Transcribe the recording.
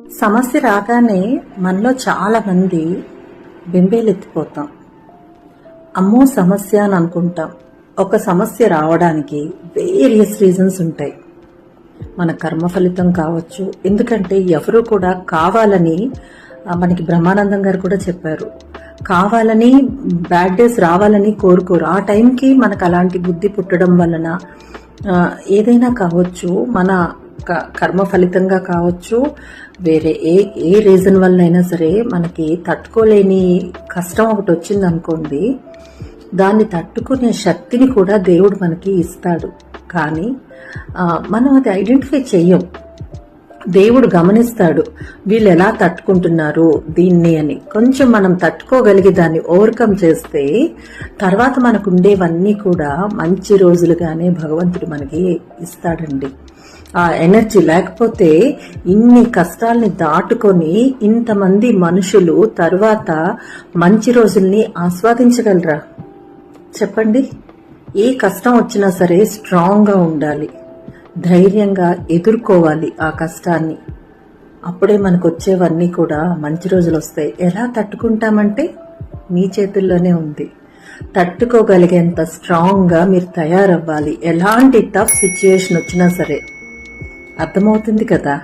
సమస్య రాగానే మనలో చాలా మంది బెంబేలెత్తిపోతాం. అమ్మో సమస్య అని అనుకుంటాం. ఒక సమస్య రావడానికి వేరియస్ రీజన్స్ ఉంటాయి. మన కర్మ ఫలితం కావచ్చు. ఎందుకంటే ఎవరు కూడా కావాలని, మనకి బ్రహ్మానందం గారు కూడా చెప్పారు, కావాలని బ్యాడ్ డేస్ రావాలని కోరుకోరు. ఆ టైంకి మనకు అలాంటి బుద్ధి పుట్టడం వలన ఏదైనా కావచ్చు, మన కర్మ ఫలితంగా కావచ్చు, వేరే ఏ రీజన్ వల్ల అయినా సరే మనకి తట్టుకోలేని కష్టం ఒకటి వచ్చింది అనుకోండి, దాన్ని తట్టుకునే శక్తిని కూడా దేవుడు మనకి ఇస్తాడు. కానీ మనం అది ఐడెంటిఫై చెయ్యం. దేవుడు గమనిస్తాడు వీళ్ళు ఎలా తట్టుకుంటున్నారు దీన్ని అని. కొంచెం మనం తట్టుకోగలిగి దాన్ని ఓవర్కమ్ చేస్తే తర్వాత మనకు ఉండేవన్నీ కూడా మంచి రోజులుగానే భగవంతుడు మనకి ఇస్తాడండి. ఆ ఎనర్జీ లేకపోతే ఇన్ని కష్టాల్ని దాటుకొని ఇంతమంది మనుషులు తర్వాత మంచి రోజుల్ని ఆస్వాదించగలరా చెప్పండి? ఏ కష్టం వచ్చినా సరే స్ట్రాంగ్ గా ఉండాలి, ధైర్యంగా ఎదుర్కోవాలి ఆ కష్టాన్ని. అప్పుడే మనకు వచ్చేవన్నీ కూడా మంచి రోజులు వస్తాయి. ఎలా తట్టుకుంటామంటే మీ చేతుల్లోనే ఉంది. తట్టుకోగలిగేంత స్ట్రాంగ్ గా మీరు తయారవ్వాలి. ఎలాంటి టఫ్ సిచ్యుయేషన్ వచ్చినా సరే. అర్థమవుతుంది కదా?